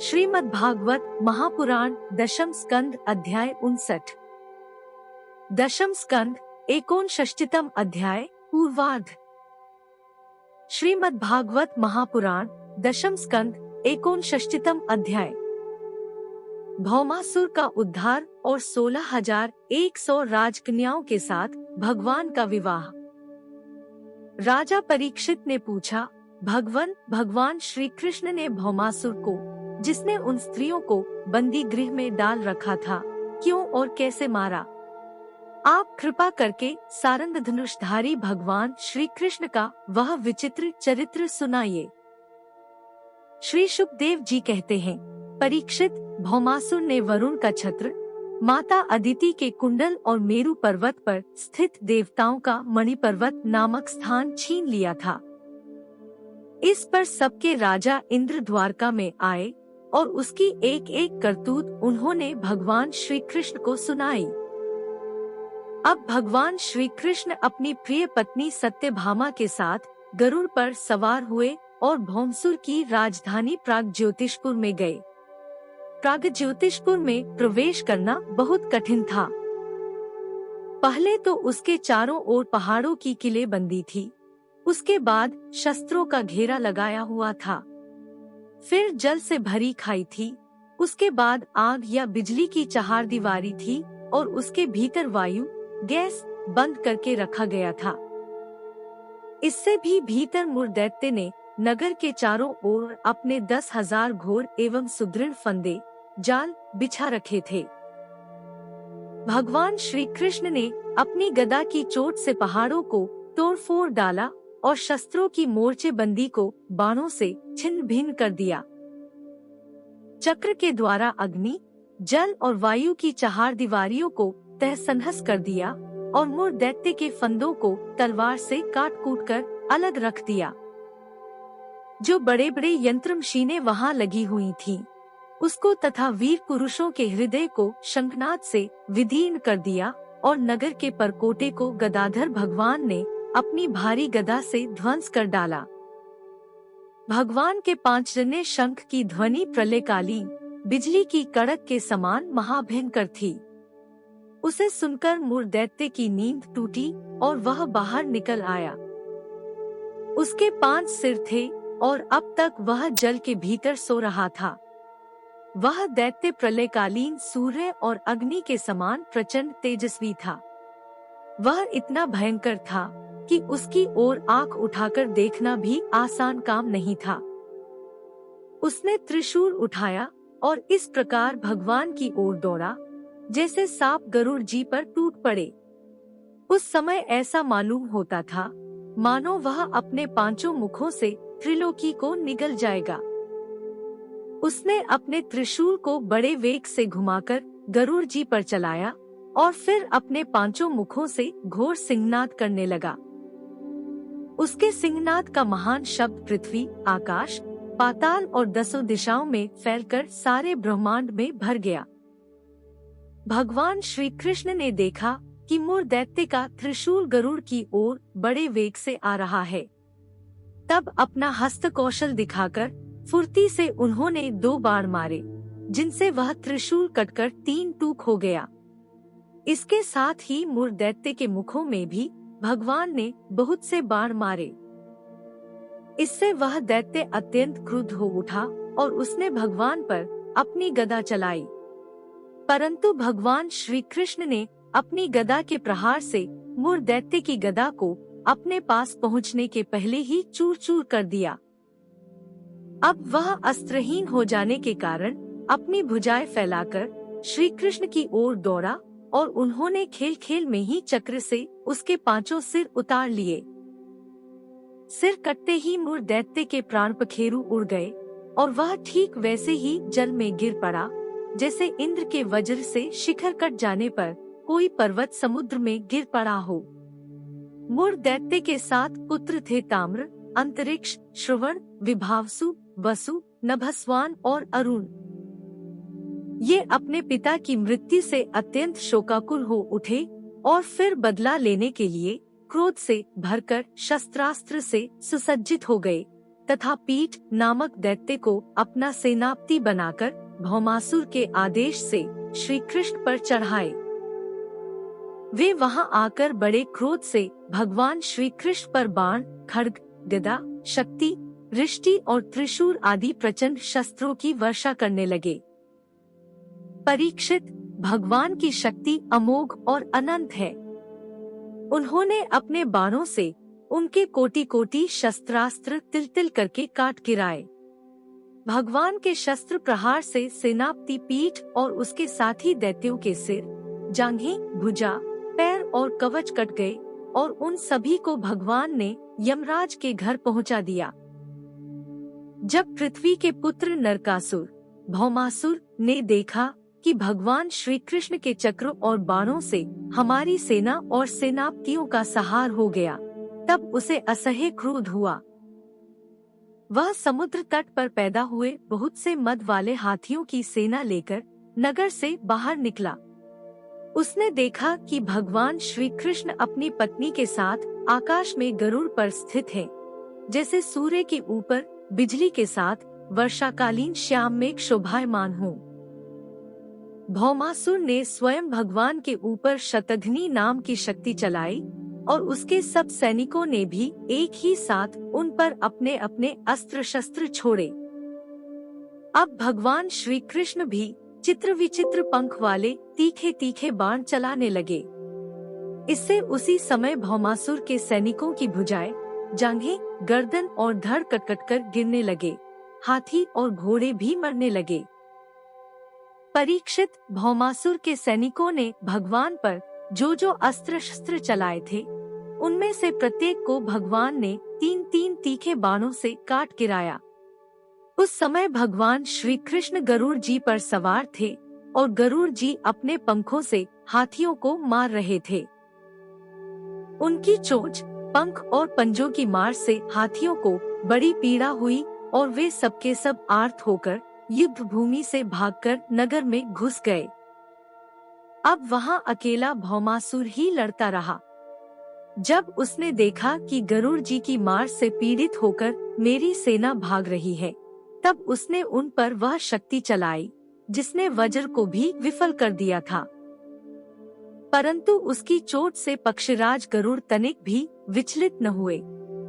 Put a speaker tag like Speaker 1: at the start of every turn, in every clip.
Speaker 1: श्रीमद्भागवत महापुराण दशम स्कंद अध्याय 59। दशम स्कंद 59 अध्याय पूर्वार्ध। श्रीमद्भागवत महापुराण दशम स्कंद 59 अध्याय। भौमासुर का उद्धार और 16,100 राजकन्याओं के साथ भगवान का विवाह। राजा परीक्षित ने पूछा, भगवान श्री कृष्ण ने भौमासुर को, जिसने उन स्त्रियों को बंदी गृह में डाल रखा था, क्यों और कैसे मारा? आप कृपा करके सारंग धनुषधारी भगवान श्री कृष्ण का वह विचित्र चरित्र सुनाइए। श्री शुकदेव जी कहते हैं, परीक्षित, भौमासुर ने वरुण का छत्र, माता अदिति के कुंडल और मेरु पर्वत पर स्थित देवताओं का मणिपर्वत नामक स्थान छीन लिया था। इस पर सबके राजा इंद्र द्वारका में आए और उसकी एक एक करतूत उन्होंने भगवान श्री कृष्ण को सुनाई। अब भगवान श्री कृष्ण अपनी प्रिय पत्नी सत्यभामा के साथ गरुड़ पर सवार हुए और भौमसुर की राजधानी प्रागज्योतिषपुर में गए। प्रागज्योतिषपुर में प्रवेश करना बहुत कठिन था। पहले तो उसके चारों ओर पहाड़ों की किलेबंदी थी, उसके बाद शस्त्रों का घेरा लगाया हुआ था, फिर जल से भरी खाई थी, उसके बाद आग या बिजली की चहारदीवारी थी और उसके भीतर वायु गैस बंद करके रखा गया था। इससे भी भीतर मुरदैत्य ने नगर के चारों ओर अपने 10,000 घोर एवं सुदृढ़ फंदे जाल बिछा रखे थे। भगवान श्री कृष्ण ने अपनी गदा की चोट से पहाड़ों को तोड़-फोड़ डाला और शस्त्रों की मोर्चेबंदी को बाणों से छिन्न भिन्न कर दिया। चक्र के द्वारा अग्नि, जल और वायु की चहारदीवारियों को तहस-नहस कर दिया और मुरदैत्य के फंदों को तलवार से काट-कूट कर अलग रख दिया। जो बड़े-बड़े यंत्र मशीनें वहां लगी हुई थीं, उसको तथा वीर पुरुषों के हृदय को शंखनाद से विदीर्ण कर दिया और नगर के परकोटे को गदाधर भगवान ने अपनी भारी गदा से ध्वंस कर डाला। भगवान के पांचजन्य शंख की ध्वनि प्रलयकालीन बिजली की कड़क के समान महाभयंकर थी। उसे सुनकर मुरदैत्य की नींद टूटी और वह बाहर निकल आया। उसके 5 सिर थे और अब तक वह जल के भीतर सो रहा था। वह दैत्य प्रलयकालीन सूर्य और अग्नि के समान प्रचंड तेजस्वी था। वह इतना भयंकर था कि उसकी ओर आंख उठाकर देखना भी आसान काम नहीं था। उसने त्रिशूल उठाया और इस प्रकार भगवान की ओर दौड़ा, जैसे सांप गरुड़ जी पर टूट पड़े। उस समय ऐसा मालूम होता था मानो वह अपने 5 मुखों से त्रिलोकी को निगल जाएगा। उसने अपने त्रिशूल को बड़े वेग से घुमाकर गरुड़ जी पर चलाया और फिर अपने 5 मुखों से घोर सिंहनाद करने लगा। उसके सिंहनाद का महान शब्द पृथ्वी, आकाश, पाताल और 10 दिशाओं में फैलकर सारे ब्रह्मांड में भर गया। भगवान श्री कृष्ण ने देखा कि मुरदैत्य का त्रिशूल गरुड़ की ओर बड़े वेग से आ रहा है। तब अपना हस्त कौशल दिखाकर फुर्ती से उन्होंने 2 बाण मारे, जिनसे वह त्रिशूल कटकर 3 टूक हो गया। इसके साथ ही मुरदैत्य के मुखों में भी भगवान ने बहुत से बाण मारे। इससे वह दैत्य अत्यंत क्रुद्ध हो उठा और उसने भगवान पर अपनी गदा चलाई, परंतु भगवान श्री कृष्ण ने अपनी गदा के प्रहार से मुरदैत्य की गदा को अपने पास पहुंचने के पहले ही चूर-चूर कर दिया। अब वह अस्त्रहीन हो जाने के कारण अपनी भुजाएं फैलाकर श्री कृष्ण की ओर दौड़ा और उन्होंने खेल-खेल में ही चक्र से उसके 5 सिर उतार लिए। सिर कटते ही मुरदैत्य के प्राण पखेरु उड़ गए और वह ठीक वैसे ही जल में गिर पड़ा, जैसे इंद्र के वज्र से शिखर कट जाने पर कोई पर्वत समुद्र में गिर पड़ा हो। मुरदैत्य के 7 पुत्र थे, ताम्र, अंतरिक्ष, श्रवण, विभावसु, वसु, नभस्वान और अरुण। ये अपने पिता की मृत्यु से अत्यंत शोकाकुल हो उठे और फिर बदला लेने के लिए क्रोध से भरकर शस्त्रास्त्र से सुसज्जित हो गए तथा पीठ नामक दैत्य को अपना सेनापति बनाकर भौमासुर के आदेश से श्री कृष्ण पर चढ़ाए। वे वहां आकर बड़े क्रोध से भगवान श्री कृष्ण पर बाण, खड्ग, गदा, शक्ति, रिष्टि और त्रिशूल आदि प्रचंड शस्त्रों की वर्षा करने लगे। परीक्षित, भगवान की शक्ति अमोघ और अनंत है। उन्होंने अपने बाणों से उनके कोटि कोटि शस्त्रास्त्र तिल तिल करके काट गिराए। भगवान के शस्त्र प्रहार से सेनापति पीठ और उसके साथी दैत्यों के सिर, जांघें, भुजा, पैर और कवच कट गए और उन सभी को भगवान ने यमराज के घर पहुंचा दिया। जब पृथ्वी के पुत्र नरकासुर, भौमासुर ने देखा कि भगवान श्री कृष्ण के चक्र और बाणों से हमारी सेना और सेनापतियों का संहार हो गया, तब उसे असह्य क्रोध हुआ। वह समुद्र तट पर पैदा हुए बहुत से मद वाले हाथियों की सेना लेकर नगर से बाहर निकला। उसने देखा कि भगवान श्री कृष्ण अपनी पत्नी के साथ आकाश में गरुड़ पर स्थित है, जैसे सूर्य के ऊपर बिजली के साथ वर्षाकालीन श्याम मेघ शोभायमान हो। भौमासुर ने स्वयं भगवान के ऊपर शतघ्नी नाम की शक्ति चलाई और उसके सब सैनिकों ने भी एक ही साथ उन पर अपने अपने अस्त्र शस्त्र छोड़े। अब भगवान श्री कृष्ण भी चित्र विचित्र पंख वाले तीखे तीखे बाण चलाने लगे। इससे उसी समय भौमासुर के सैनिकों की भुजाएं, जांघें, गर्दन और धड़ कटकट कर गिरने लगे। हाथी और घोड़े भी मरने लगे। परीक्षित, भौमासुर के सैनिकों ने भगवान पर जो जो अस्त्र शस्त्र चलाए थे, उनमें से प्रत्येक को भगवान ने 3-3 तीखे बाणों से काट गिराया। उस समय भगवान श्री कृष्ण गरुड़ जी पर सवार थे और गरुड़ जी अपने पंखों से हाथियों को मार रहे थे। उनकी चोंच, पंख और पंजों की मार से हाथियों को बड़ी पीड़ा हुई और वे सबके सब आर्त होकर युद्ध भूमि से भागकर नगर में घुस गए। अब वहां अकेला भौमासुर ही लड़ता रहा। जब उसने देखा कि गरुड़ जी की मार से पीड़ित होकर मेरी सेना भाग रही है, तब उसने उन पर वह शक्ति चलाई जिसने वज्र को भी विफल कर दिया था। परंतु उसकी चोट से पक्षीराज गरुड़ तनिक भी विचलित न हुए,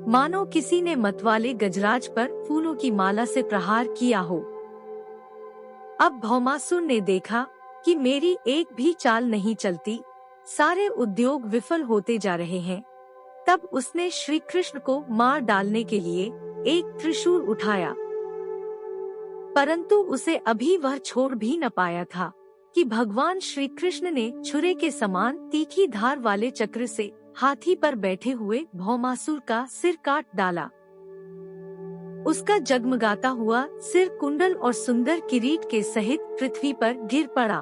Speaker 1: मानो किसी ने मतवाले गजराज पर फूलों की माला से प्रहार किया हो। अब भौमासुर ने देखा कि मेरी एक भी चाल नहीं चलती, सारे उद्योग विफल होते जा रहे हैं। तब उसने श्री कृष्ण को मार डालने के लिए एक त्रिशूल उठाया, परंतु उसे अभी वह छोड़ भी न पाया था कि भगवान श्री कृष्ण ने छुरे के समान तीखी धार वाले चक्र से हाथी पर बैठे हुए भौमासुर का सिर काट डाला। उसका जगमगाता हुआ सिर कुंडल और सुंदर किरीट के सहित पृथ्वी पर गिर पड़ा।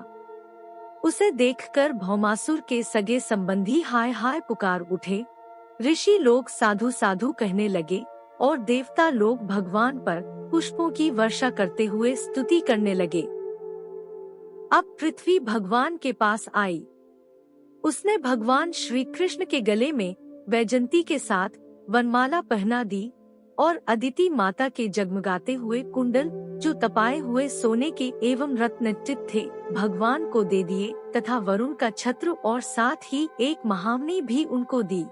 Speaker 1: उसे देखकर भौमासुर के सगे संबंधी हाय हाय पुकार उठे। ऋषि लोग साधु साधु कहने लगे और देवता लोग भगवान पर पुष्पों की वर्षा करते हुए स्तुति करने लगे। अब पृथ्वी भगवान के पास आई। उसने भगवान श्री कृष्ण के गले में वैजंती के साथ वनमाला पहना दी और अदिति माता के जगमगाते हुए कुंडल, जो तपाए हुए सोने के एवं रत्नचित थे, भगवान को दे दिए तथा वरुण का छत्र और साथ ही एक महामनी भी उनको दी।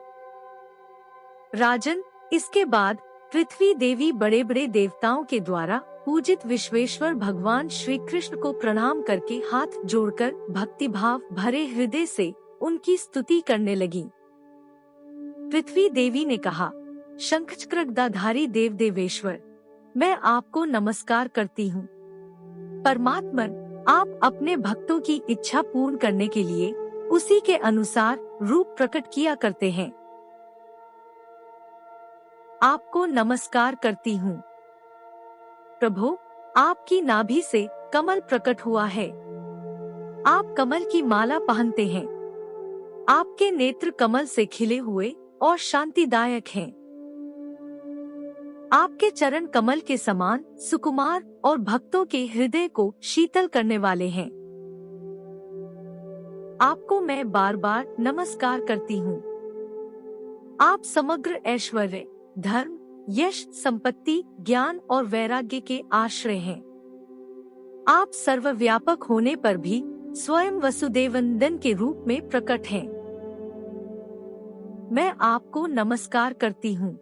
Speaker 1: राजन, इसके बाद पृथ्वी देवी बड़े बड़े देवताओं के द्वारा पूजित विश्वेश्वर भगवान श्री कृष्ण को प्रणाम करके हाथ जोड़कर भक्तिभाव भरे हृदय से उनकी स्तुति करने लगी। पृथ्वी देवी ने कहा, शंख चक्र गदाधारी देव देवेश्वर, मैं आपको नमस्कार करती हूँ। परमात्मन, आप अपने भक्तों की इच्छा पूर्ण करने के लिए उसी के अनुसार रूप प्रकट किया करते हैं। आपको नमस्कार करती हूँ। प्रभु, आपकी नाभि से कमल प्रकट हुआ है। आप कमल की माला पहनते हैं। आपके नेत्र कमल से खिले हुए और शांतिदायक हैं। आपके चरण कमल के समान सुकुमार और भक्तों के हृदय को शीतल करने वाले हैं। आपको मैं बार बार नमस्कार करती हूँ। आप समग्र ऐश्वर्य, धर्म, यश, संपत्ति, ज्ञान और वैराग्य के आश्रय हैं। आप सर्वव्यापक होने पर भी स्वयं वसुदेवनंदन के रूप में प्रकट हैं। मैं आपको नमस्कार करती हूँ।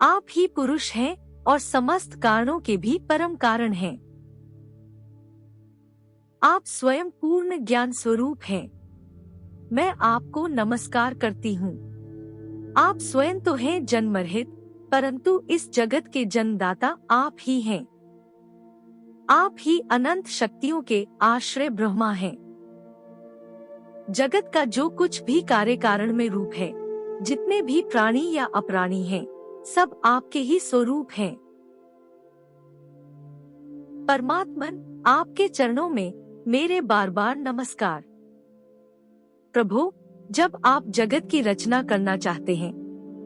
Speaker 1: आप ही पुरुष हैं और समस्त कारणों के भी परम कारण हैं। आप स्वयं पूर्ण ज्ञान स्वरूप हैं। मैं आपको नमस्कार करती हूँ। आप स्वयं तो हैं जन्मरहित, परंतु इस जगत के जन्मदाता आप ही हैं। आप ही अनंत शक्तियों के आश्रय ब्रह्मा हैं। जगत का जो कुछ भी कार्य कारण में रूप है, जितने भी प्राणी या अप्राणी हैं, सब आपके ही स्वरूप हैं। परमात्मन, आपके चरणों में मेरे बार बार नमस्कार। प्रभु, जब आप जगत की रचना करना चाहते हैं,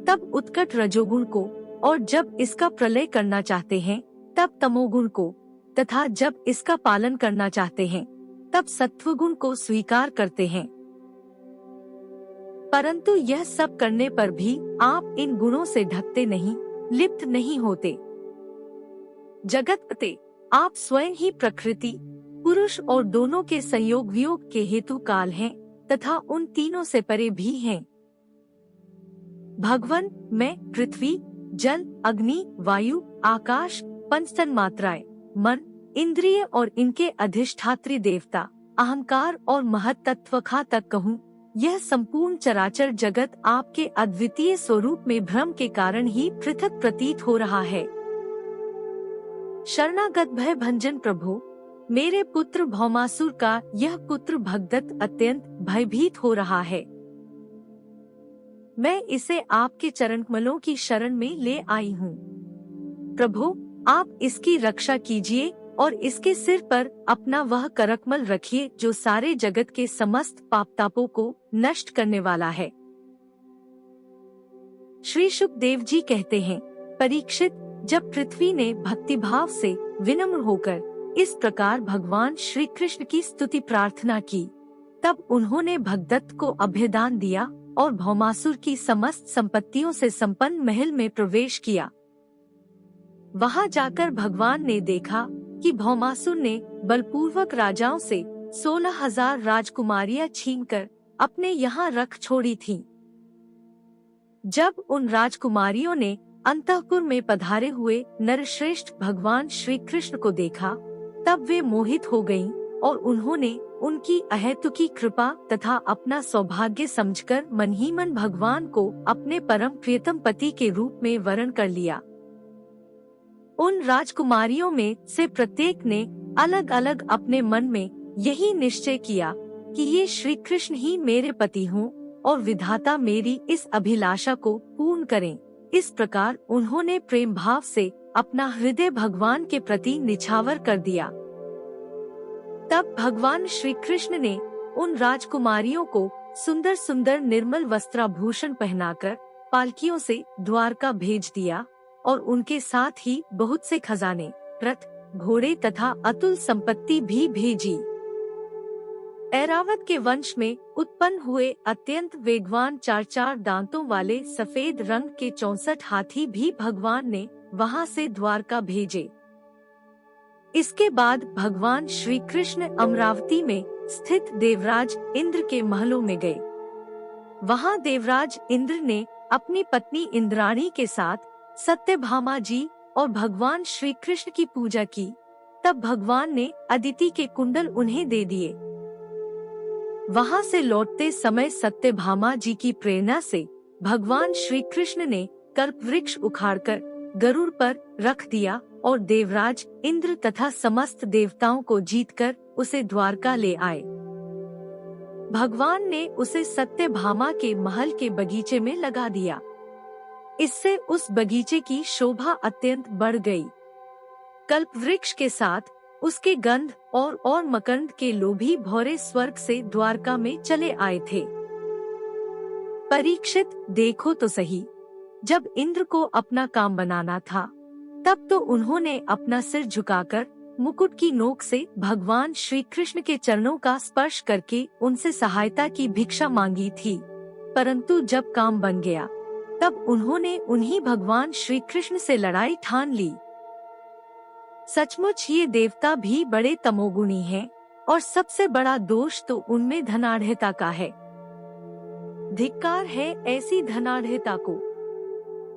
Speaker 1: तब उत्कट रजोगुण को, और जब इसका प्रलय करना चाहते हैं, तब तमोगुण को, तथा जब इसका पालन करना चाहते हैं, तब सत्वगुण को स्वीकार करते हैं। परंतु यह सब करने पर भी आप इन गुणों से ढकते नहीं, लिप्त नहीं होते। जगतपते, आप स्वयं ही प्रकृति, पुरुष और दोनों के संयोग वियोग के हेतु काल हैं, तथा उन तीनों से परे भी हैं। भगवन, मैं पृथ्वी, जल, अग्नि, वायु, आकाश, पंच तन्मात्राएं, मन, इंद्रिय और इनके अधिष्ठात्री देवता, अहंकार और महत्तत्वखा तक कहूँ, यह संपूर्ण चराचर जगत आपके अद्वितीय स्वरूप में भ्रम के कारण ही पृथक प्रतीत हो रहा है। शरणागत भय भंजन प्रभु, मेरे पुत्र भौमासुर का यह पुत्र भगदत्त अत्यंत भयभीत हो रहा है। मैं इसे आपके चरणकमलों की शरण में ले आई हूँ। प्रभु, आप इसकी रक्षा कीजिए और इसके सिर पर अपना वह करकमल रखिए जो सारे जगत के समस्त पापतापों को नष्ट करने वाला है। श्री शुकदेव जी कहते हैं, परीक्षित, जब पृथ्वी ने भक्तिभाव से विनम्र होकर इस प्रकार भगवान श्री कृष्ण की स्तुति प्रार्थना की, तब उन्होंने भगदत्त को अभयदान दिया और भौमासुर की समस्त संपत्तियों से संपन्न महल में प्रवेश किया। वहां जाकर भगवान ने देखा कि भौमासुर ने बलपूर्वक राजाओं से 16,000 राजकुमारियां छीनकर अपने यहाँ रख छोड़ी थीं। जब उन राजकुमारियों ने अंतःपुर में पधारे हुए नरश्रेष्ठ भगवान श्री कृष्ण को देखा, तब वे मोहित हो गईं और उन्होंने उनकी अहेतुकी कृपा तथा अपना सौभाग्य समझकर मन ही मन भगवान को अपने परम प्रियतम पति के रूप में वरण कर लिया। उन राजकुमारियों में से प्रत्येक ने अलग अलग अपने मन में यही निश्चय किया कि ये श्री कृष्ण ही मेरे पति हों और विधाता मेरी इस अभिलाषा को पूर्ण करें। इस प्रकार उन्होंने प्रेम भाव से अपना हृदय भगवान के प्रति निछावर कर दिया। तब भगवान श्री कृष्ण ने उन राजकुमारियों को सुंदर सुंदर निर्मल वस्त्राभूषण पहनाकर पालकियों से द्वारका भेज दिया और उनके साथ ही बहुत से खजाने, रथ, घोड़े तथा अतुल संपत्ति भी भेजी। ऐरावत के वंश में उत्पन्न हुए अत्यंत वेगवान 4-4 दांतों वाले सफेद रंग के 64 हाथी भी भगवान ने वहां से द्वारका भेजे। इसके बाद भगवान श्री कृष्ण अमरावती में स्थित देवराज इंद्र के महलों में गए। वहां देवराज इंद्र ने अपनी पत्नी इंद्राणी के साथ सत्यभामा जी और भगवान श्री कृष्ण की पूजा की। तब भगवान ने अदिति के कुंडल उन्हें दे दिए। वहां से लौटते समय सत्यभामा जी की प्रेरणा से भगवान श्री कृष्ण ने कल्प वृक्ष उखाड़कर गरुड़ पर रख दिया और देवराज इंद्र तथा समस्त देवताओं को जीतकर उसे द्वारका ले आए। भगवान ने उसे सत्यभामा के महल के बगीचे में लगा दिया। इससे उस बगीचे की शोभा अत्यंत बढ़ गई। कल्प वृक्ष के साथ उसके गंध और मकरंद के लोभी भौरे स्वर्ग से द्वारका में चले आए थे। परीक्षित, देखो तो सही, जब इंद्र को अपना काम बनाना था, तब तो उन्होंने अपना सिर झुकाकर मुकुट की नोक से भगवान श्री कृष्ण के चरणों का स्पर्श करके उनसे सहायता की भिक्षा मांगी थी। परंतु जब काम बन गया, तब उन्होंने उन्हीं भगवान श्री कृष्ण से लड़ाई ठान ली। सचमुच ये देवता भी बड़े तमोगुणी हैं, और सबसे बड़ा दोष तो उनमें धनाढ़ता का है। धिक्कार है ऐसी धनाढ़ता को।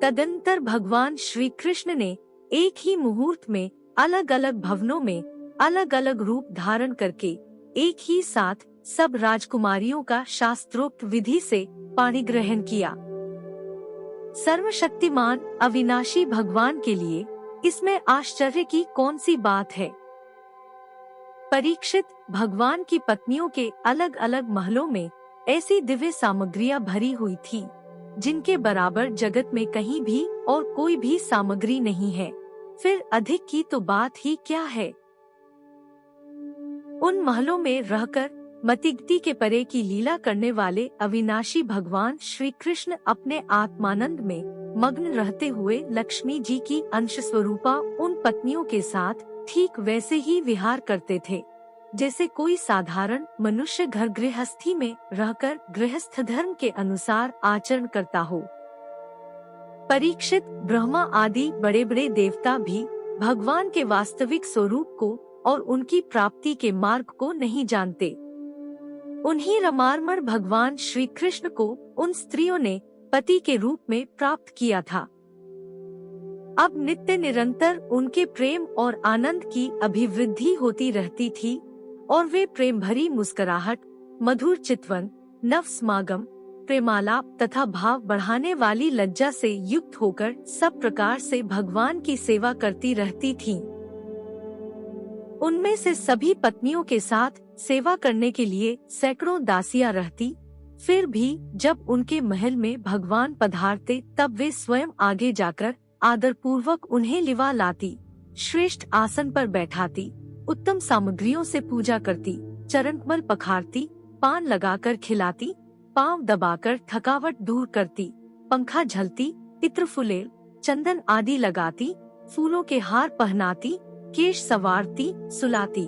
Speaker 1: तदंतर भगवान श्री कृष्ण ने एक ही मुहूर्त में अलग अलग भवनों में अलग अलग रूप धारण करके एक ही साथ सब राजकुमारियों का शास्त्रोक्त विधि से पाणी ग्रहण किया। सर्वशक्तिमान अविनाशी भगवान के लिए इसमें आश्चर्य की कौन सी बात है। परीक्षित, भगवान की पत्नियों के अलग अलग महलों में ऐसी दिव्य सामग्रियां भरी हुई थी जिनके बराबर जगत में कहीं भी और कोई भी सामग्री नहीं है। फिर अधिक की तो बात ही क्या है। उन महलों में रहकर मतिगति के परे की लीला करने वाले अविनाशी भगवान श्री कृष्ण अपने आत्मानंद में मग्न रहते हुए लक्ष्मी जी की अंश स्वरूपा उन पत्नियों के साथ ठीक वैसे ही विहार करते थे जैसे कोई साधारण मनुष्य घर गृहस्थी में रहकर गृहस्थ धर्म के अनुसार आचरण करता हो। परीक्षित, ब्रह्मा आदि बड़े बड़े देवता भी भगवान के वास्तविक स्वरूप को और उनकी प्राप्ति के मार्ग को नहीं जानते। उन्हीं रमारमण भगवान श्री कृष्ण को उन स्त्रियों ने पति के रूप में प्राप्त किया था। अब नित्य निरंतर उनके प्रेम और आनंद की अभिवृद्धि होती रहती थी और वे प्रेम भरी मुस्कुराहट, मधुर चितवन, नव समागम, प्रेमालाप तथा भाव बढ़ाने वाली लज्जा से युक्त होकर सब प्रकार से भगवान की सेवा करती रहती थीं। उनमें से सभी पत्नियों के साथ सेवा करने के लिए सैकड़ों दासियां रहती। फिर भी जब उनके महल में भगवान पधारते तब वे स्वयं आगे जाकर आदर पूर्वक उन्हें लिवा लाती, श्रेष्ठ आसन पर बैठाती, उत्तम सामग्रियों से पूजा करती, चरणकमल पखारती, पान लगाकर खिलाती, पांव दबाकर थकावट दूर करती, पंखा झलती, इत्र फुलेल, चंदन आदि लगाती, फूलों के हार पहनाती, केश संवारती, सुलाती,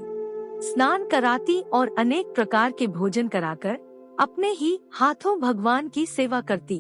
Speaker 1: स्नान कराती और अनेक प्रकार के भोजन कराकर अपने ही हाथों भगवान की सेवा करती।